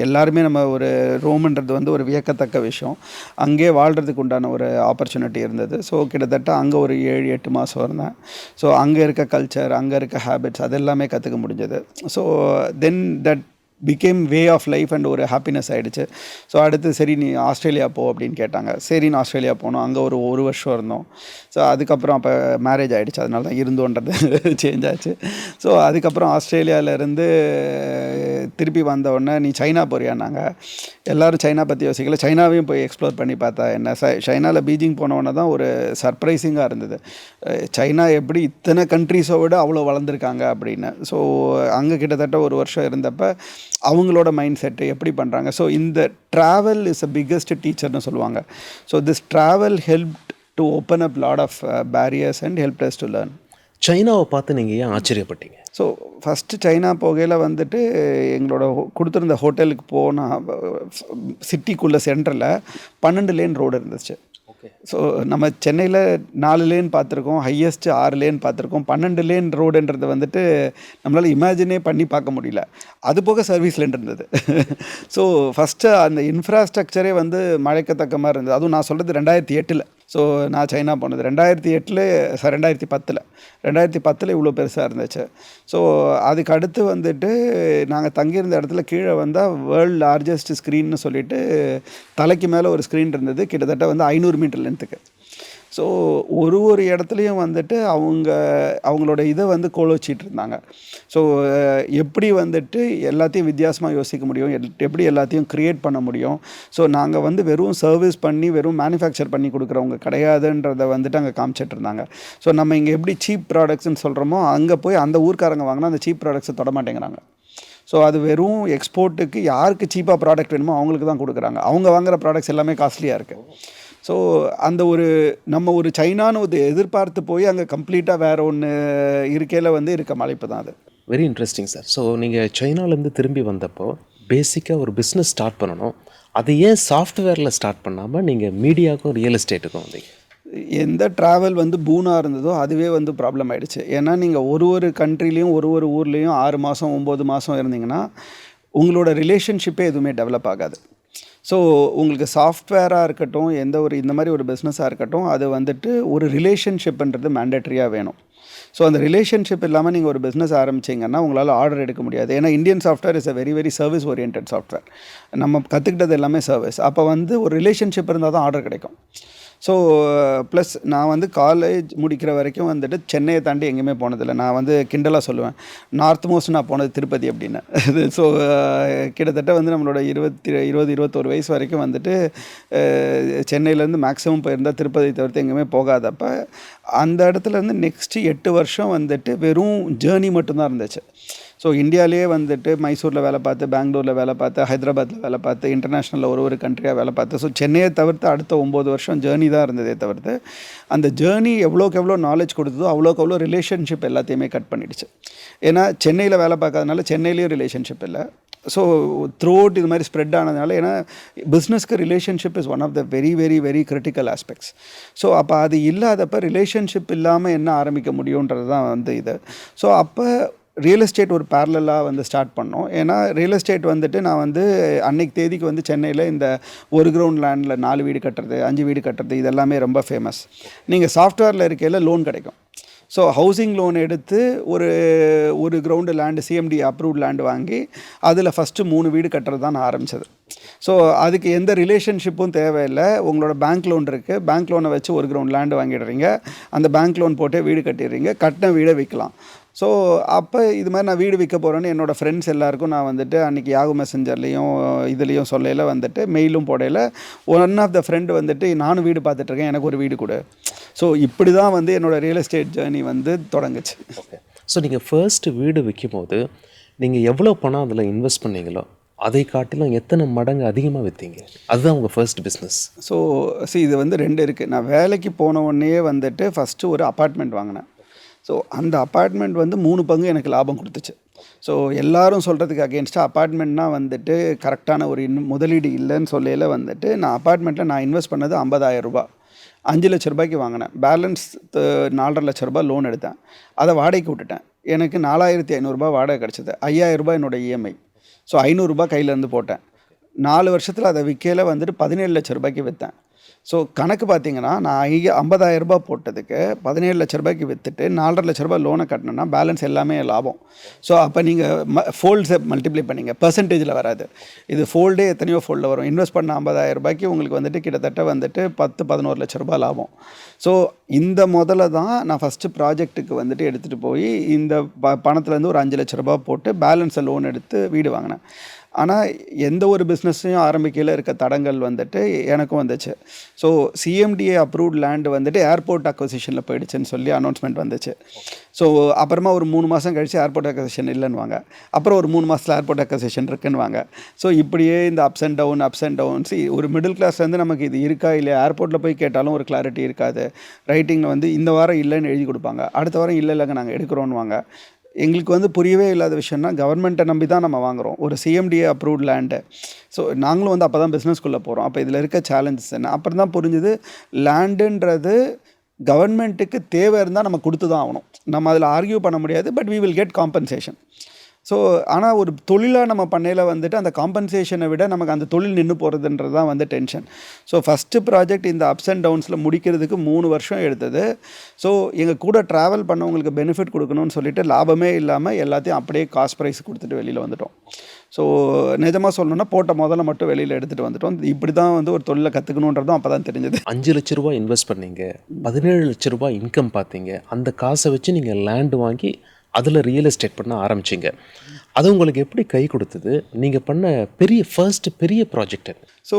எல்லாருமே நம்ம ஒரு ரோம்ன்றது வந்து ஒரு வியக்கத்தக்க விஷயம். அங்கே வாழ்கிறதுக்கு உண்டான ஒரு ஆப்பர்ச்சுனிட்டி இருந்தது. ஸோ கிட்டத்தட்ட அங்கே ஒரு 7-8 மாதம் இருந்தேன். ஸோ அங்கே இருக்க கல்ச்சர், அங்கே இருக்க ஹேபிட்ஸ் அதெல்லாமே கற்றுக்க முடிஞ்சது. So then that became way of life and ஒரு ஹாப்பினஸ் ஆகிடுச்சு. ஸோ அடுத்து சரி நீ ஆஸ்திரேலியா போ அப்படின்னு கேட்டாங்க. சரின்னு ஆஸ்திரேலியா போனோம். அங்கே ஒரு வருஷம் இருந்தோம். ஸோ அதுக்கப்புறம் அப்போ மேரேஜ் ஆகிடுச்சு, அதனால தான் இருந்தோன்றது சேஞ்ச் ஆச்சு. ஸோ அதுக்கப்புறம் ஆஸ்திரேலியாவிலேருந்து திருப்பி வந்தவுடனே நீ சைனா போறியான்னாங்க. எல்லோரும் சைனா பற்றி யோசிக்கல. சைனாவையும் போய் எக்ஸ்ப்ளோர் பண்ணி பார்த்தா என்ன, சைனாவில் பீஜிங் போனவுடனே தான் ஒரு சர்ப்ரைசிங்காக இருந்தது. சைனா எப்படி இத்தனை கண்ட்ரீஸை விட அவ்வளோ வளர்ந்துருக்காங்க அப்படின்னு. ஸோ அங்கே கிட்டத்தட்ட ஒரு வருஷம் இருந்தப்போ அவங்களோட மைண்ட் செட்டு எப்படி பண்ணுறாங்க. ஸோ இந்த ட்ராவல் இஸ் அ பிக்கஸ்ட் டீச்சர்னு சொல்லுவாங்க. So this travel helped to open up lot of barriers and help us to learn. சைனாவை பார்த்து நீங்கள் ஏன் ஆச்சரியப்பட்டீங்க? ஸோ ஃபஸ்ட்டு சைனா போகையில் வந்துட்டு எங்களோட கொடுத்துருந்த ஹோட்டலுக்கு போனால் சிட்டிக்குள்ளே சென்டரில் 12 லேன் ரோடு இருந்துச்சு. ஸோ நம்ம சென்னையில் 4 லேன் பார்த்துருக்கோம், ஹையஸ்ட்டு 6 லேன் பார்த்துருக்கோம். 12 லேன் ரோடுன்றது வந்துட்டு நம்மளால் இமேஜினே பண்ணி பார்க்க முடியல. அது போக சர்வீஸ் லேன் இருந்தது. ஸோ ஃபஸ்ட்டு அந்த இன்ஃப்ராஸ்ட்ரக்சரே வந்து மழைக்கத்தக்க மாதிரி இருந்தது. அதுவும் நான் சொல்கிறது 2008. ஸோ நான் சைனா போனது 2010 இவ்வளோ பெருசாக இருந்துச்சு. ஸோ அதுக்கு அடுத்து வந்துட்டு நாங்கள் தங்கியிருந்த இடத்துல கீழே வந்தால் வேர்ல்டு லார்ஜஸ்ட் ஸ்க்ரீன்னு சொல்லிட்டு தலைக்கு மேலே ஒரு ஸ்க்ரீன் இருந்தது, கிட்டத்தட்ட வந்து 500 மீட்டர் லென்த்துக்கு. ஸோ ஒரு இடத்துலையும் வந்துட்டு அவங்களோட இதை வந்து கோலோச்சிட்டு இருந்தாங்க. ஸோ எப்படி வந்துட்டு எல்லாத்தையும் வித்தியாசமாக யோசிக்க முடியும், எப்படி எல்லாத்தையும் க்ரியேட் பண்ண முடியும். ஸோ நாங்கள் வந்து வெறும் சர்வீஸ் பண்ணி வெறும் மேனுஃபேக்சர் பண்ணி கொடுக்குறவங்க கிடையாதுன்றதை வந்துட்டு அங்கே காமிச்சிட்டு இருந்தாங்க. ஸோ நம்ம இங்கே எப்படி சீப் ப்ராடக்ட்ஸ்ன்னு சொல்கிறோமோ அங்கே போய் அந்த ஊர்க்காரங்க வாங்கினா அந்த சீப் ப்ராடக்ட்ஸை தொட மாட்டேங்கிறாங்க. ஸோ அது வெறும் எக்ஸ்போர்ட்டுக்கு யாருக்கு சீப்பாக ப்ராடக்ட் வேணுமோ அவங்களுக்கு தான் கொடுக்குறாங்க. அவங்க வாங்குகிற ப்ராடக்ட்ஸ் எல்லாமே காஸ்ட்லியாக இருக்குது. ஸோ அந்த நம்ம ஒரு சைனான்னு ஒரு எதிர்பார்த்து போய் அங்கே கம்ப்ளீட்டாக வேறு ஒன்று இருக்கையில் வந்து இருக்க மலைப்பு தான் அது. Very interesting sir. ஸோ நீங்கள் சைனாலேருந்து திரும்பி வந்தப்போ பேசிக்காக ஒரு பிஸ்னஸ் ஸ்டார்ட் பண்ணணும். அது ஏன் சாஃப்ட்வேரில் ஸ்டார்ட் பண்ணாமல் நீங்கள் மீடியாவுக்கும் ரியல் எஸ்டேட்டுக்கும் வந்தீங்க? எந்த ட்ராவல் வந்து பூனாக இருந்ததோ அதுவே வந்து ப்ராப்ளம் ஆகிடுச்சு. ஏன்னா நீங்கள் ஒரு கண்ட்ரிலையும் ஒரு ஊர்லேயும் 6 மாதம் 9 மாதம் இருந்தீங்கன்னா உங்களோட ரிலேஷன்ஷிப்பே எதுவுமே டெவலப் ஆகாது. ஸோ உங்களுக்கு சாஃப்ட்வேராக இருக்கட்டும், இந்த மாதிரி ஒரு பிஸ்னஸாக இருக்கட்டும், அது வந்துட்டு ஒரு ரிலேஷன்ஷிப்ன்றது மேண்டேட்ரியாக வேணும். ஸோ அந்த ரிலேஷன்ஷிப் இல்லாமல் நீங்கள் ஒரு பிஸ்னஸ் ஆரம்பிச்சிங்கன்னா உங்களால் ஆர்டர் எடுக்க முடியாது. ஏன்னா Indian software is a very very service orient software. நம்ம கற்றுக்கிட்டது எல்லாமே சர்வீஸ். அப்போ வந்து ஒரு ரிலேஷன்ஷிப் இருந்தால் தான் ஆர்டர் கிடைக்கும். ஸோ ப்ளஸ் நான் வந்து காலேஜ் முடிக்கிற வரைக்கும் வந்துட்டு சென்னையை தாண்டி எங்கேயுமே போனதில்லை. நான் வந்து கிண்டலாக சொல்லுவேன், நார்த் மோஸ்ட் நான் போனது திருப்பதி அப்படின்னு. ஸோ கிட்டத்தட்ட வந்து நம்மளோட 20-21 வயசு வரைக்கும் வந்துட்டு சென்னையிலேருந்து மேக்ஸிமம் போயிருந்தால் திருப்பதி தவிர்த்து எங்கேயுமே போகாதப்போ அந்த இடத்துலேருந்து நெக்ஸ்ட்டு 8 வருஷம் வந்துட்டு வெறும் ஜேர்னி மட்டும்தான் இருந்துச்சு. ஸோ இந்தியாவிலே வந்துட்டு மைசூரில் வேலை பார்த்து, பெங்களூரில் வேலை பார்த்து, ஹைதராபாத்தில் வேலை பார்த்து, இன்டர்நேஷ்னலில் ஒரு கண்ட்ரியாக வேலை பார்த்து, ஸோ சென்னையை தவிர்த்து அடுத்த 9 வருஷம் ஜேர்னி தான் இருந்ததே தவிர்த்து அந்த ஜேர்னி எவ்வளோக்கு எவ்வளோ நாலேஜ் கொடுத்ததோ அவ்வளோக்கு அவ்வளோ ரிலேஷன்ஷிப் எல்லாத்தையுமே கட் பண்ணிடுச்சு. ஏன்னா சென்னையில் வேலை பார்க்காதனால சென்னையிலேயும் ரிலேஷன்ஷிப் இல்லை. ஸோ த்ரூ அவுட் இது மாதிரி ஸ்ப்ரெட் ஆனதுனால, ஏன்னா பிஸ்னஸ்க்கு relationship is one of the very very very critical aspects. So அப்போ அது இல்லாதப்போ ரிலேஷன்ஷிப் இல்லாமல் என்ன ஆரம்பிக்க முடியுன்றது தான் வந்து இது. ஸோ அப்போ ரியல் எஸ்டேட் ஒரு பேரலாக வந்து ஸ்டார்ட் பண்ணோம். ஏன்னா ரியல் எஸ்டேட் வந்துட்டு நான் வந்து அன்னைக்கு தேதிக்கு வந்து சென்னையில் இந்த ஒரு கிரவுண்ட் லேண்டில் 4 வீடு கட்டுறது, 5 வீடு கட்டுறது இதெல்லாமே ரொம்ப ஃபேமஸ். நீங்கள் சாஃப்ட்வேரில் இருக்கையில் லோன் கிடைக்கும். ஸோ ஹவுசிங் லோன் எடுத்து ஒரு ground land CMD approved land வாங்கி அதில் ஃபஸ்ட்டு 3 வீடு கட்டுறது தான் நான் ஆரம்பித்தது. ஸோ அதுக்கு எந்த ரிலேஷன்ஷிப்பும் தேவையில்லை. உங்களோட பேங்க் லோன் இருக்குது, பேங்க் லோனை வச்சு ஒரு கிரவுண்ட் லேண்டு வாங்கிடுறீங்க, அந்த பேங்க் லோன் போட்டே வீடு கட்டிடுறீங்க, கட்டின வீடை விற்கலாம். ஸோ அப்போ இது மாதிரி நான் வீடு விற்க போகிறேன்னு என்னோடய ஃப்ரெண்ட்ஸ் எல்லாேருக்கும் நான் வந்துட்டு அன்றைக்கி யாகு மெசஞ்சர்லேயும் இதுலேயும் சொல்லையில் வந்துட்டு மெயிலும் போடையில் ஒன் ஆஃப் த ஃப்ரெண்டு வந்துட்டு நானும் வீடு பார்த்துட்ருக்கேன், எனக்கு ஒரு வீடு கொடு. ஸோ இப்படி தான் வந்து என்னோடய ரியல் எஸ்டேட் ஜேர்னி வந்து தொடங்குச்சு. ஓகே. ஸோ நீங்கள் ஃபர்ஸ்ட்டு வீடு விற்கும் போது நீங்கள் எவ்வளோ பணம் அதில் இன்வெஸ்ட் பண்ணீங்களோ அதை காட்டிலும் எத்தனை மடங்கு அதிகமாக விற்றீங்க? அதுதான் உங்கள் ஃபர்ஸ்ட் பிஸ்னஸ். ஸோ இது வந்து 2 இருக்குது. நான் வேலைக்கு போன உடனே வந்துட்டு ஃபஸ்ட்டு ஒரு அப்பார்ட்மெண்ட் வாங்கினேன். ஸோ அந்த அப்பார்ட்மெண்ட் வந்து 3 பங்கு எனக்கு லாபம் கொடுத்துச்சு. ஸோ எல்லாரும் சொல்கிறதுக்கு அகேன்ஸ்டாக அப்பார்ட்மெண்ட்னா வந்துட்டு கரெக்டான ஒரு முதலீடு இல்லைன்னு சொல்லையில் வந்துட்டு நான் அப்பார்ட்மெண்ட்டில் நான் இன்வெஸ்ட் பண்ணது 50,000 ரூபாய். 5 லட்ச ரூபாய்க்கு வாங்கினேன். பேலன்ஸ் 4.5 லட்ச ரூபாய் லோன் எடுத்தேன். அதை வாடகைக்கு விட்டுட்டேன். எனக்கு 4,500 வாடகை கிடச்சிது. 5,000 ரூபாய் என்னோட இஎம்ஐ. ஸோ 500 ரூபாய் கையிலேருந்து போட்டேன். 4 வருஷத்தில் அதை விற்கையில் வந்துட்டு 17 லட்ச ரூபாய்க்கு விற்றேன். ஸோ கணக்கு பார்த்தீங்கன்னா நான் 50,000 ரூபாய் போட்டதுக்கு 17 லட்ச ரூபாய்க்கு விற்றுட்டு 4.5 லட்ச ரூபாய் லோனை கட்டினேன்னா பேலன்ஸ் எல்லாமே லாபம். ஸோ அப்போ நீங்கள் ஃபோல்ட்ஸை மல்டிப்ளை பண்ணிங்க, பெர்சன்டேஜில் வராது. இது ஃபோல்டே எத்தனையோ ஃபோல்டில் வரும். இன்வெஸ்ட் பண்ண 50,000 ரூபாய்க்கு உங்களுக்கு வந்துட்டு கிட்டத்தட்ட வந்துட்டு 10-11 லட்ச ரூபாய் லாபம். ஸோ இந்த முதல்ல தான் நான் ஃபஸ்ட்டு ப்ராஜெக்ட்டுக்கு வந்துட்டு எடுத்துகிட்டு போய் இந்த பணத்துலேருந்து ஒரு 5 லட்ச ரூபாய் போட்டு பேலன்ஸை லோன் எடுத்து வீடு வாங்கினேன். ஆனால் எந்த ஒரு பிஸ்னஸையும் ஆரம்பிக்கையில் இருக்க தடங்கள் வந்துட்டு எனக்கும் வந்துச்சு. ஸோ சிஎம்டிஏ அப்ரூவ்ட் லேண்டு வந்துட்டு ஏர்போர்ட் அக்வசிஷனில் போயிடுச்சுன்னு சொல்லி அனௌன்ஸ்மெண்ட் வந்துச்சு. ஸோ அப்புறமா ஒரு 3 மாதம் கழித்து ஏர்போர்ட் அக்வசிஷன் இல்லைன்னுவாங்க. அப்புறம் ஒரு 3 மாதத்தில் ஏர்போர்ட் அக்வசிஷன் இருக்குன்னுவாங்க. ஸோ இப்படியே இந்த அப்ஸ் அண்ட் டவுன்ஸ் ஒரு மிடில் கிளாஸ்லேருந்து நமக்கு இது இருக்கா இல்லையா, ஏர்போர்ட்டில் போய் கேட்டாலும் ஒரு கிளாரிட்டி இருக்காது. ரைட்டிங்கில் வந்து இந்த வாரம் இல்லைன்னு எழுதி கொடுப்பாங்க, அடுத்த வாரம் இல்லைங்க நாங்கள் எடுக்கிறோன்னுவாங்க. எங்களுக்கு வந்து புரியவே இல்லாத விஷயம்னா கவர்மெண்ட்டை நம்பி தான் நம்ம வாங்குகிறோம் ஒரு சிஎம்டிஏ அப்ரூவ்ட் லேண்டு. ஸோ நாங்களும் வந்து அப்போ தான் பிஸ்னஸ்குள்ளே போகிறோம். அப்போ இதில் இருக்க சேலஞ்சஸ் என்ன அப்புறம் தான் புரிஞ்சுது. லேண்டுன்றது கவர்மெண்ட்டுக்கு தேவை இருந்தால் நம்ம கொடுத்து தான் ஆகணும். நம்ம அதில் ஆர்கியூ பண்ண முடியாது. But we will get compensation. So ஆனால் ஒரு தொழிலாக நம்ம பண்ணையில் வந்துட்டு அந்த காம்பன்சேஷனை விட நமக்கு அந்த தொழில் நின்று போகிறதுன்றது தான் வந்து டென்ஷன். ஸோ ஃபஸ்ட்டு ப்ராஜெக்ட் இந்த அப்ஸ் அண்ட் டவுன்ஸில் முடிக்கிறதுக்கு 3 வருஷம் எடுத்தது. ஸோ எங்கள் கூட ட்ராவல் பண்ணவங்களுக்கு பெனிஃபிட் கொடுக்கணும்னு சொல்லிட்டு லாபமே இல்லாமல் எல்லாத்தையும் அப்படியே காஸ்ட் ப்ரைஸ் கொடுத்துட்டு வெளியில் வந்துட்டோம். ஸோ நிஜமாக சொல்லணுன்னா போட்ட முதல்ல மட்டும் வெளியில் எடுத்துகிட்டு வந்துட்டோம். இப்படி தான் வந்து ஒரு தொழிலை கற்றுக்கணுன்றதும் அப்போ தான் தெரிஞ்சது. 5 லட்ச ரூபாய் இன்வெஸ்ட் பண்ணீங்க, 17 லட்ச ரூபாய் இன்கம் பார்த்தீங்க. அந்த காசை வச்சு நீங்கள் லேண்டு வாங்கி அதில் ரியல் எஸ்டேட் பண்ண ஆரம்பிச்சிங்க. அது உங்களுக்கு எப்படி கை கொடுத்தது? நீங்கள் பண்ண பெரிய ப்ராஜெக்ட்? ஸோ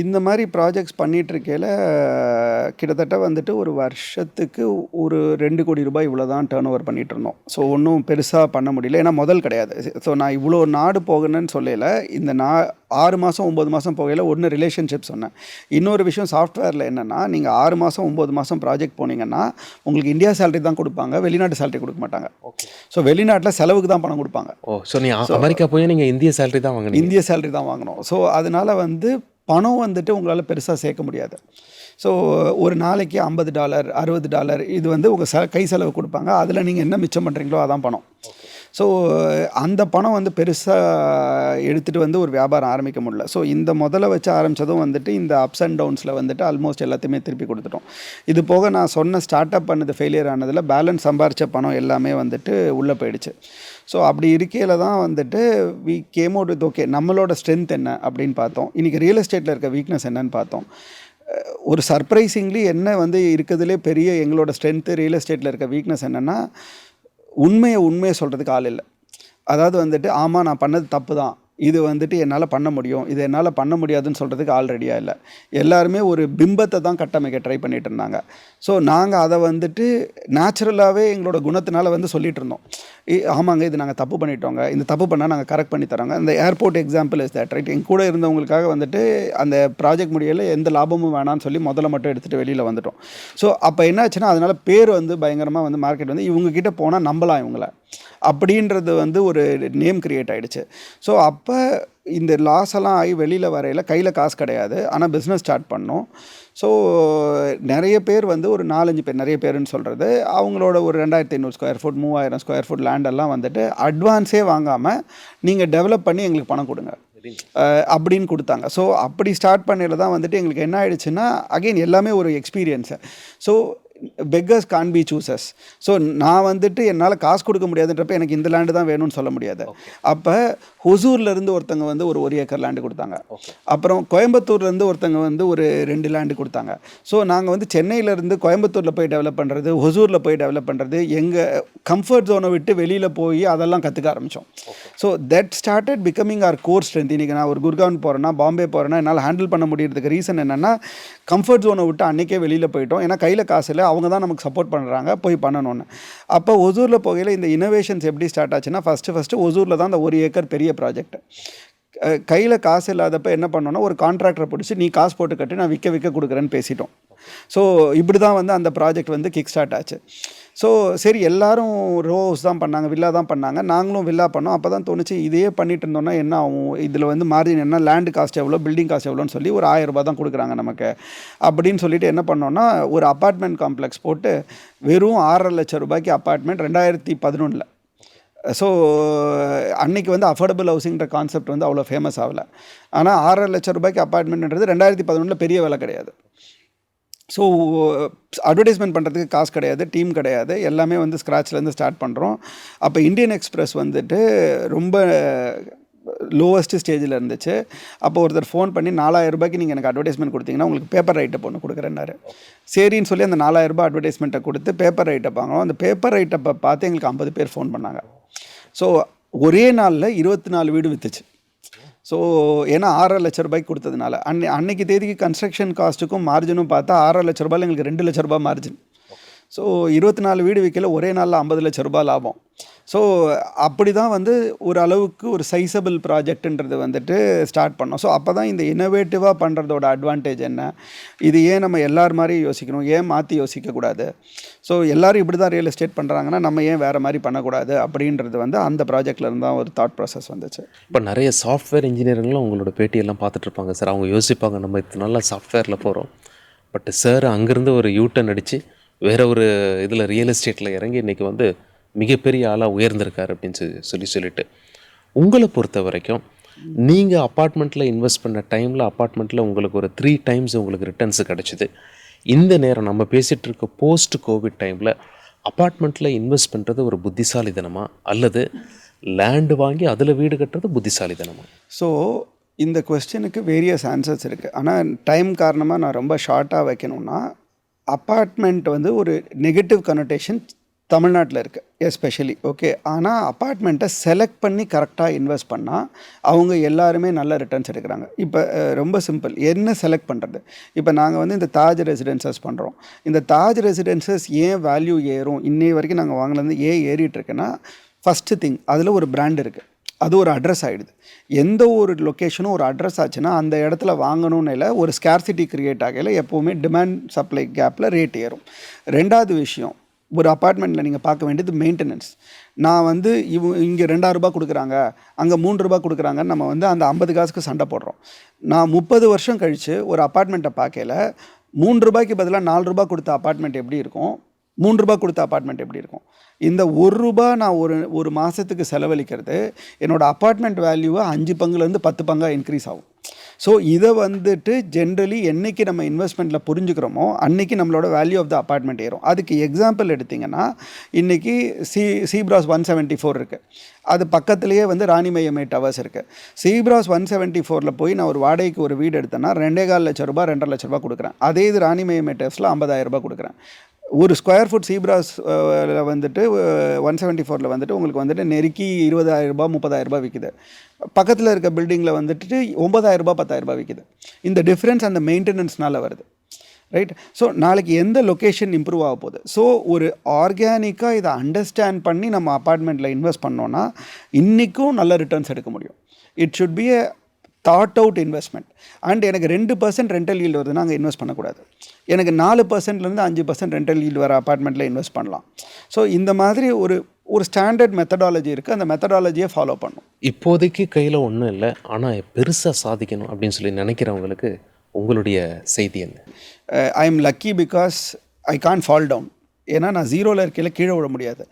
இந்த மாதிரி ப்ராஜெக்ட்ஸ் பண்ணிகிட்ருக்கையில் கிட்டத்தட்ட வந்துட்டு ஒரு வருஷத்துக்கு ஒரு 2 கோடி ரூபாய் இவ்வளோ தான் டேர்ன் ஓவர் பண்ணிகிட்டு இருந்தோம். ஸோ ஒன்றும் பெருசாக பண்ண முடியல, ஏன்னா முதல் கிடையாது. ஸோ நான் இவ்வளோ நாடு போகணுன்னு சொல்லல, இந்த 6 மாதம் 9 மாதம் போகையில் ஒன்று ரிலேஷன்ஷிப் சொன்னேன். இன்னொரு விஷயம் சாஃப்ட்வேரில் என்னென்னா, நீங்கள் 6 மாதம் 9 மாதம் ப்ராஜெக்ட் போனீங்கன்னா உங்களுக்கு இந்தியா சேலரி தான் கொடுப்பாங்க, வெளிநாட்டு சேலரி கொடுக்க மாட்டாங்க. ஸோ வெளிநாட்டில் செலவுக்கு தான் பணம் கொடுப்பாங்க. ஸோ நீ அமெரிக்கா போய் நீங்கள் இந்திய சேலரி தான் வாங்கணும். இந்திய சேலரி தான் வாங்கணும். ஸோ அதனால் வந்து பணம் வந்துட்டு உங்களால் பெருசாக சேர்க்க முடியாது. ஸோ ஒரு நாளைக்கு $50 $60 இது வந்து உங்கள் கை செலவு கொடுப்பாங்க. அதில் நீங்கள் என்ன மிச்சம் பண்ணுறீங்களோ அதான் பணம். ஸோ அந்த பணம் வந்து பெருசாக எடுத்துகிட்டு வந்து ஒரு வியாபாரம் ஆரம்பிக்க முடியல. ஸோ இந்த முதல்ல வச்சு ஆரம்பித்ததும் வந்துட்டு இந்த அப்ஸ் அண்ட் டவுன்ஸில் வந்துட்டு ஆல்மோஸ்ட் எல்லாத்தையுமே திருப்பி கொடுத்துட்டோம். இது போக நான் சொன்ன ஸ்டார்ட் அப் பண்ணது ஃபெயிலியர் ஆனதில் பேலன்ஸ் சம்பாரித்த பணம் எல்லாமே வந்துட்டு உள்ளே போயிடுச்சு. ஸோ அப்படி இருக்கையில் தான் வந்துட்டு we came out with okay நம்மளோட ஸ்ட்ரென்த் என்ன அப்படின்னு பார்த்தோம். இன்றைக்கி ரியல் எஸ்டேட்டில் இருக்க வீக்னஸ் என்னன்னு பார்த்தோம். ஒரு சர்ப்ரைசிங்லி என்ன வந்து இருக்கிறதுலே பெரிய எங்களோட ஸ்ட்ரென்த்து ரியல் எஸ்டேட்டில் இருக்க வீக்னஸ் என்னென்னா, உண்மையை சொல்கிறதுக்கு ஆள் இல்லை. அதாவது வந்துட்டு ஆமாம் நான் பண்ணது தப்பு தான், இது வந்துட்டு என்னால் பண்ண முடியும், இது என்னால் பண்ண முடியாதுன்னு சொல்கிறதுக்கு ஆள் ரெடியாக இல்லை. எல்லாருமே ஒரு பிம்பத்தை தான் கட்டமைக்க ட்ரை பண்ணிகிட்டு இருந்தாங்க. ஸோ நாங்கள் அதை வந்துட்டு நேச்சுரலாகவே எங்களோட குணத்தினால வந்து சொல்லிகிட்டு இருந்தோம். ஆமாங்க இது நாங்கள் தப்பு பண்ணிட்டோங்க, இந்த தப்பு பண்ணால் நாங்கள் கரெக்ட் பண்ணி தரோங்க. இந்த airport example is that right. எங்கள் கூட இருந்தவங்களுக்காக வந்துட்டு அந்த ப்ராஜெக்ட் முடியல எந்த லாபமும் வேணான்னு சொல்லி முதல்ல மட்டும் எடுத்துகிட்டு வெளியில் வந்துட்டோம். ஸோ அப்போ என்னாச்சுன்னா அதனால் பேர் வந்து பயங்கரமாக வந்து மார்க்கெட் வந்து இவங்ககிட்ட போனால் நம்பலாம் இவங்கள அப்படின்றது வந்து ஒரு நேம் கிரியேட் ஆகிடுச்சு. ஸோ அப்போ இந்த லாஸ் எல்லாம் ஆகி வெளியில் வரையில் கையில் காசு கிடையாது, ஆனால் பிஸ்னஸ் ஸ்டார்ட் பண்ணோம். ஸோ நிறைய பேர் வந்து ஒரு 4-5 பேர், நிறைய பேருன்னு சொல்கிறது அவங்களோட ஒரு 2500 ஸ்கொயர் ஃபுட் 3000 ஸ்கொயர் ஃபுட் லேண்டெல்லாம் வந்துட்டு அட்வான்ஸே வாங்காமல் நீங்கள் டெவலப் பண்ணி எங்களுக்கு பணம் கொடுங்க அப்படின்னு கொடுத்தாங்க. ஸோ அப்படி ஸ்டார்ட் பண்ணையில் தான் வந்துட்டு எங்களுக்கு என்ன ஆகிடுச்சுன்னா அகெயின் எல்லாமே ஒரு experience. So beggars can be சூசஸ். ஸோ நான் வந்துட்டு என்னால் காசு கொடுக்க முடியாதுன்றப்ப எனக்கு இந்த லேண்டு தான் வேணும்னு சொல்ல முடியாது. அப்போ ஹொசூர்லேருந்து ஒருத்தங்க வந்து ஒரு 1 ஏக்கர் லேண்டு கொடுத்தாங்க. அப்புறம் கோயம்புத்தூர்லேருந்து ஒருத்தங்க வந்து ஒரு 2 லேண்டு கொடுத்தாங்க. ஸோ நாங்கள் வந்து சென்னையிலேருந்து கோயம்புத்தூரில் போய் டெவலப் பண்ணுறது, ஹொசூரில் போய் டெவலப் பண்ணுறது, எங்கள் கம்ஃபர்ட் ஜோனை விட்டு வெளியில் போய் அதெல்லாம் கற்றுக்க ஆரம்பித்தோம். So that started becoming our core strength. இன்றைக்கி நான் ஒரு குர்கான் போகிறேன்னா, பாம்பே போகிறேன்னா என்னால் ஹேண்டில் பண்ண முடியறதுக்கு ரீசன் என்னென்னா, கம்ஃபர்ட் ஜோனை விட்டு அன்றைக்கே வெளியில் போயிட்டோம். ஏன்னா கையில் காசு இல்லை, அவங்க தான் நமக்கு சப்போர்ட் பண்ணுறாங்க, போய் பண்ணணும்னு. அப்போ ஒசூரில் போகையில் இந்த இனோவேஷன்ஸ் எப்படி ஸ்டார்ட் ஆச்சுன்னா, ஃபஸ்ட்டு ஒசூரில் தான் அந்த 1 ஏக்கர் பெரிய ப்ராஜெக்ட். கையில் காசு இல்லாதப்போ என்ன பண்ணோன்னா, ஒரு கான்ட்ராக்டரை பிடிச்சி நீ காசு போட்டு கட்டி நான் விற்க கொடுக்குறேன்னு பேசிட்டோம். ஸோ இப்படி தான் வந்து அந்த ப்ராஜெக்ட் வந்து கிக் ஸ்டார்ட் ஆச்சு. ஸோ சரி எல்லாரும் ரோ ஹவுஸ் தான் பண்ணாங்க, வில்லா தான் பண்ணாங்க, நாங்களும் வில்லா பண்ணோம். அப்போ தான் தோணுச்சு இதையே பண்ணிட்டு இருந்தோம்னா என்ன ஆகும், இதில் வந்து மார்ஜின் என்ன, லேண்டு காஸ்ட் எவ்வளோ, பில்டிங் காஸ்ட் எவ்வளோன்னு சொல்லி ஒரு 1000 ரூபாய் தான் கொடுக்குறாங்க நமக்கு அப்படின்னு சொல்லிட்டு என்ன பண்ணோன்னா ஒரு அப்பார்ட்மெண்ட் காம்ப்ளெக்ஸ் போட்டு வெறும் 6.5 லட்சம் ரூபாய்க்கு அப்பார்ட்மெண்ட் 2011. ஸோ அன்றைக்கி வந்து அஃபோர்டபுள் ஹவுசிங்கிற கான்செப்ட் வந்து அவ்வளோ ஃபேமஸ் ஆகலை. ஆனால் 6.5 லட்சம் ரூபாய்க்கு அப்பார்ட்மெண்ட்ன்றது 2011 பெரிய விலை கிடையாது. ஸோ அட்வர்டைஸ்மெண்ட் பண்ணுறதுக்கு காசு கிடையாது, டீம் கிடையாது, எல்லாமே வந்து ஸ்க்ராட்ச்லேருந்து ஸ்டார்ட் பண்ணுறோம். அப்போ இந்தியன் எக்ஸ்பிரஸ் வந்துட்டு ரொம்ப லோவஸ்ட்டு ஸ்டேஜில் இருந்துச்சு. அப்போ ஒருத்தர் ஃபோன் பண்ணி 4000 ரூபாய்க்கு நீங்கள் எனக்கு அட்வர்டைஸ்மெண்ட் கொடுத்தீங்கன்னா உங்களுக்கு பேப்பர் ரைட்டப் ஒன்று கொடுக்குறேன்னாரு. சரின்னு சொல்லி அந்த 4000 ரூபாய் அட்வர்டைஸ்மெண்ட்டை கொடுத்து பேப்பர் ரைட்டப் வாங்கினோம். அந்த பேப்பர் ரைட்டப்பை பார்த்து எங்களுக்கு 50 பேர் ஃபோன் பண்ணாங்க. ஸோ ஒரே நாளில் 24 வீடு விற்றுச்சு. ஸோ ஏன்னா 6.5 லட்ச ரூபாய்க்கு கொடுத்ததுனால அன்னைக்கு தேதிக்கு கன்ஸ்ட்ரக்ஷன் காஸ்ட்டுக்கும் மார்ஜினும் பார்த்தா 6.5 லட்ச ரூபாயில் எங்களுக்கு 2 லட்ச ரூபாய் மார்ஜின். ஸோ 24 வீடு விற்கல, ஒரே நாளில் 50 லட்ச ரூபாய் லாபம். ஸோ அப்படி தான் வந்து ஒரு அளவுக்கு ஒரு சைஸபிள் ப்ராஜெக்ட்டுன்றது வந்துட்டு ஸ்டார்ட் பண்ணோம். ஸோ அப்போ தான் இந்த இன்னோவேட்டிவாக பண்ணுறதோட அட்வான்டேஜ் என்ன, இது ஏன் நம்ம எல்லார் மாதிரி யோசிக்கணும், ஏன் மாற்றி யோசிக்கக்கூடாது, ஸோ எல்லோரும் இப்படி தான் ரியல் எஸ்டேட் பண்ணுறாங்கன்னா நம்ம ஏன் வேறு மாதிரி பண்ணக்கூடாது அப்படின்றது வந்து அந்த ப்ராஜெக்ட்லேருந்து தான் ஒரு தாட் ப்ராசஸ் வந்துச்சு. இப்போ நிறைய சாஃப்ட்வேர் இன்ஜினியருங்களும் உங்களோட பேட்டியெல்லாம் பார்த்துட்ருப்பாங்க சார். அவங்க யோசிப்பாங்க நம்ம இது நல்லா சாஃப்ட்வேரில் போகிறோம், பட் சார் அங்கேருந்து ஒரு யூட்டன் அடித்து வேறு ஒரு இதில் ரியல் எஸ்டேட்டில் இறங்கி இன்றைக்கி வந்து மிகப்பெரிய ஆளாக உயர்ந்திருக்காரு அப்படின்னு சொல்லிட்டு உங்களை பொறுத்த வரைக்கும் நீங்கள் அப்பார்ட்மெண்ட்டில் இன்வெஸ்ட் பண்ண டைமில் அப்பார்ட்மெண்ட்டில் உங்களுக்கு ஒரு 3 டைம்ஸ் உங்களுக்கு ரிட்டர்ன்ஸு கிடச்சிது. இந்த நேரம் நம்ம பேசிகிட்டு இருக்க போஸ்ட் கோவிட் டைமில் அப்பார்ட்மெண்ட்டில் இன்வெஸ்ட் பண்ணுறது ஒரு புத்திசாலித்தனமா அல்லது லேண்டு வாங்கி அதில் வீடு கட்டுறது புத்திசாலித்தனமா? ஸோ இந்த கொஸ்டினுக்கு வேரியஸ் ஆன்சர்ஸ் இருக்குது. ஆனால் டைம் காரணமாக நான் ரொம்ப ஷார்ட்டாக வைக்கணும்னா, அப்பார்ட்மெண்ட் வந்து ஒரு நெகட்டிவ் கனோட்டேஷன் தமிழ்நாட்டில் இருக்குது எஸ்பெஷலி. ஓகே, ஆனால் அப்பார்ட்மெண்ட்டை செலக்ட் பண்ணி கரெக்டாக இன்வெஸ்ட் பண்ணால் அவங்க எல்லாருமே நல்ல ரிட்டர்ன்ஸ் எடுக்கிறாங்க. இப்போ ரொம்ப சிம்பிள், என்ன செலக்ட் பண்ணுறது? இப்போ நாங்கள் வந்து இந்த தாஜ் ரெசிடென்சஸ் பண்ணுறோம். இந்த தாஜ் ரெசிடென்சஸ் ஏன் வேல்யூ ஏறும், இன்னை வரைக்கும் நாங்கள் வாங்கினது ஏன் ஏறிட்டுருக்குன்னா, ஃபஸ்ட்டு திங் அதில் ஒரு பிராண்ட் இருக்குது, அது ஒரு அட்ரஸ் ஆகிடுது. எந்த ஒரு லொக்கேஷனும் ஒரு அட்ரஸ் ஆச்சுன்னா அந்த இடத்துல வாங்கணும்னு இல்லை, ஒரு ஸ்கேர்சிட்டி க்ரியேட் ஆகலை, எப்போவுமே டிமாண்ட் சப்ளை கேப்பில் ரேட் ஏறும். ரெண்டாவது விஷயம், ஒரு அப்பார்ட்மெண்ட்டில் நீங்கள் பார்க்க வேண்டியது மெயின்டெனன்ஸ். நான் வந்து இங்கே 2000 ரூபாய் கொடுக்குறாங்க, அங்கே 3 ரூபாய் கொடுக்குறாங்கன்னு நம்ம வந்து அந்த 50 காசுக்கு சண்டை போடுறோம். நான் 30 வருஷம் கழித்து ஒரு அப்பார்ட்மெண்ட்டை பார்க்கல 3 ரூபாய்க்கு பதிலாக 4 ரூபாய் கொடுத்த அப்பார்ட்மெண்ட் எப்படி இருக்கும், 3 ரூபாய் கொடுத்த அப்பார்ட்மெண்ட் எப்படி இருக்கும்? இந்த 1 ரூபாய் நான் ஒரு மாதத்துக்கு செலவழிக்கிறது என்னோடய அப்பார்ட்மெண்ட் வேல்யூவை 5 பங்குலேருந்து 10 பங்காக இன்க்ரீஸ் ஆகும். ஸோ இதை வந்துட்டு ஜென்ரலி என்றைக்கு நம்ம இன்வெஸ்ட்மெண்ட்டில் புரிஞ்சுக்கிறோமோ அன்றைக்கி நம்மளோட வேல்யூ ஆஃப் த அப்பார்ட்மெண்ட் ஏறும். அதுக்கு எக்ஸாம்பிள் எடுத்திங்கன்னா, இன்றைக்கி சீப்ராஸ் 174 இருக்குது, அது பக்கத்துலேயே வந்து ராணிமயமே டவர்ஸ் இருக்குது. சீப்ராஸ் 174 போய் நான் ஒரு வாடகைக்கு ஒரு வீடு எடுத்தேன்னா 2.25 லட்ச ரூபாய் 2.5 லட்ச ரூபாய் கொடுக்குறேன். அதே இது ராணிமயமே டவர்ஸில் 50,000 ரூபாய் கொடுக்குறேன். ஒரு ஸ்கொயர் ஃபுட் சீப்ராஸ் வந்துட்டு 174 வந்துட்டு உங்களுக்கு வந்துட்டு நெருக்கி 20,000 ரூபாய் 30,000 ரூபாய் விற்கிது. பக்கத்தில் இருக்க பில்டிங்கில் வந்துட்டு 9,000 ரூபாய் 10,000 ரூபாய் விற்கிது. இந்த டிஃப்ரென்ஸ் அந்த மெயின்டெனன்ஸ்னால் வருது, ரைட்? ஸோ நாளைக்கு எந்த லொக்கேஷன் இம்ப்ரூவ் ஆக போகுது? ஸோ ஒரு ஆர்கானிக்காக இதை அண்டர்ஸ்டாண்ட் பண்ணி நம்ம அப்பார்ட்மெண்ட்டில் இன்வெஸ்ட் பண்ணோன்னா இன்றைக்கும் நல்ல ரிட்டர்ன்ஸ் எடுக்க முடியும். It should be a thought out investment. And எனக்கு 2% ரெண்டல் ஈல்டு வருதுன்னா அங்கே இன்வெஸ்ட் பண்ணக்கூடாது. எனக்கு 4%லேருந்து 5% ரெண்டல் ஈல்டு வர அப்பார்ட்மெண்ட்டில் இன்வெஸ்ட் பண்ணலாம். ஸோ இந்த மாதிரி ஒரு ஸ்டாண்டர்ட் மெத்தடாலஜி இருக்குது, அந்த மெத்தடாலஜியை ஃபாலோ பண்ணும். இப்போதைக்கு கையில் ஒன்றும் இல்லை, ஆனால் பெருசாக சாதிக்கணும் அப்படின்னு சொல்லி நினைக்கிறவங்களுக்கு உங்களுடைய செய்தி என்ன? I am lucky because I can't fall down. ஏன்னா நான் ஜீரோவில் இருக்கையில் கீழே விட முடியாது.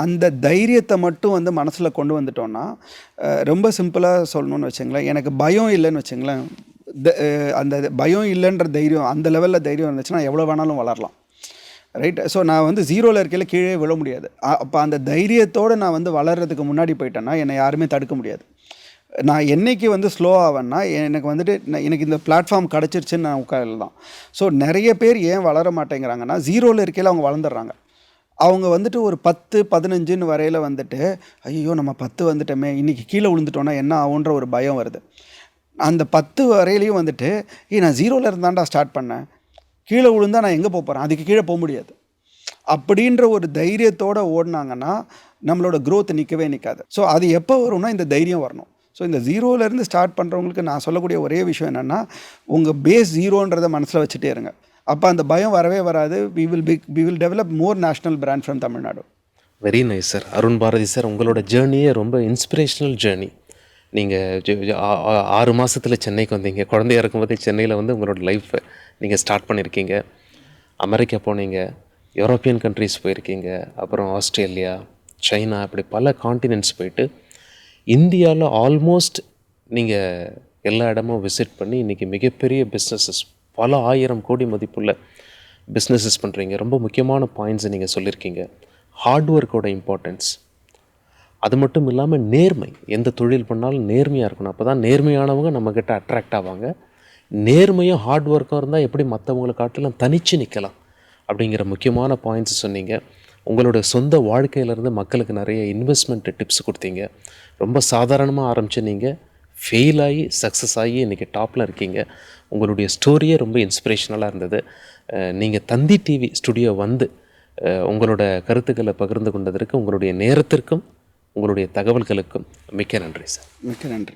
அந்த தைரியத்தை மட்டும் வந்து மனசில் கொண்டு வந்துட்டோன்னா, ரொம்ப சிம்பிளாக சொல்லணும்னு வச்சுங்களேன், எனக்கு பயம் இல்லைன்னு வச்சுங்களேன், அந்த பயம் இல்லைன்ற தைரியம், அந்த லெவலில் தைரியம் இருந்துச்சுன்னா எவ்வளோ வேணாலும் வளரலாம், ரைட்? ஸோ நான் வந்து ஜீரோவில் இருக்கையில் கீழே விழ முடியாது. அப்போ அந்த தைரியத்தோடு நான் வந்து வளர்கிறதுக்கு முன்னாடி போயிட்டேன்னா என்னை யாருமே தடுக்க முடியாது. நான் என்றைக்கு வந்து ஸ்லோ ஆவேன்னா, எனக்கு வந்துட்டு எனக்கு இந்த பிளாட்ஃபார்ம் கிடச்சிருச்சுன்னு நான் உட்காரலாம். ஸோ நிறைய பேர் ஏன் வளர மாட்டேங்கிறாங்கன்னா, ஜீரோவில் இருக்கையில் அவங்க வளர்ந்துடுறாங்க. அவங்க வந்துட்டு ஒரு 10, 15 வரையில் வந்துட்டு ஐயோ நம்ம 10 வந்துட்டோமே, இன்றைக்கி கீழே விழுந்துட்டோன்னா என்ன ஆகுன்ற ஒரு பயம் வருது. அந்த 10 வரையிலையும் வந்துட்டு நான் ஜீரோவில் இருந்தாண்டா ஸ்டார்ட் பண்ணேன், கீழே விழுந்தால் நான் எங்கே போகிறேன், அதுக்கு கீழே போக முடியாது அப்படின்ற ஒரு தைரியத்தோடு ஓடினாங்கன்னா நம்மளோட க்ரோத் நிற்கவே நிற்காது. ஸோ அது எப்போ வரும்னா இந்த தைரியம் வரணும். ஸோ இந்த ஜீரோலேருந்து ஸ்டார்ட் பண்ணுறவங்களுக்கு நான் சொல்லக்கூடிய ஒரே விஷயம் என்னென்னா, உங்கள் பேஸ் ஜீரோன்றதை மனசில் வச்சுட்டே இருங்க. அப்போ அந்த பயம் வரவே வராது. we will develop more national brand from Tamil Nadu. Very nice sir. Arun Bharathi sir, உங்களோட ஜேர்னியே ரொம்ப இன்ஸ்பிரேஷனல் ஜேர்னி. நீங்கள் 6 மாதத்தில் சென்னைக்கு வந்தீங்க. குழந்தையா இருக்கும்போதே சென்னையில் வந்து உங்களோட லைஃப்பை நீங்கள் ஸ்டார்ட் பண்ணியிருக்கீங்க. அமெரிக்கா போனீங்க, யூரோப்பியன் கண்ட்ரீஸ் போயிருக்கீங்க, அப்புறம் ஆஸ்திரேலியா, சைனா, இப்படி பல காண்டினென்ட்ஸ் போயிட்டு இந்தியாவில் ஆல்மோஸ்ட் நீங்கள் எல்லா இடமும் விசிட் பண்ணி இன்றைக்கி மிகப்பெரிய பிஸ்னஸஸ், பல 1000 கோடி மதிப்புள்ள பிஸ்னஸஸ் பண்ணுறீங்க. ரொம்ப முக்கியமான பாயிண்ட்ஸை நீங்கள் சொல்லியிருக்கீங்க. ஹார்ட் ஒர்க்கோட இம்பார்ட்டன்ஸ், அது மட்டும் இல்லாமல் நேர்மை. எந்த தொழில் பண்ணாலும் நேர்மையாக இருக்கணும். அப்போ தான் நேர்மையானவங்க நம்மக்கிட்ட அட்ராக்ட் ஆவாங்க. நேர்மையும் ஹார்ட் ஒர்க்கும் இருந்தால் எப்படி மற்றவங்களை காட்டிலும் தனித்து நிற்கலாம் அப்படிங்கிற முக்கியமான பாயிண்ட்ஸ் சொன்னீங்க. உங்களோட சொந்த வாழ்க்கையிலேருந்து மக்களுக்கு நிறைய இன்வெஸ்ட்மெண்ட் டிப்ஸ் கொடுத்தீங்க. ரொம்ப சாதாரணமாக ஆரம்பித்து நீங்கள் ஃபெயில் ஆகி சக்ஸஸ் ஆகி இன்றைக்கி டாப்பில் இருக்கீங்க. உங்களுடைய ஸ்டோரியே ரொம்ப இன்ஸ்பிரேஷனலாக இருந்தது. நீங்கள் தந்தி டிவி ஸ்டுடியோ வந்து உங்களோட கருத்துக்களை பகிர்ந்து கொண்டதற்கு, உங்களுடைய நேரத்திற்கும் உங்களுடைய தகவல்களுக்கும் மிக்க நன்றி சார். மிக்க நன்றி.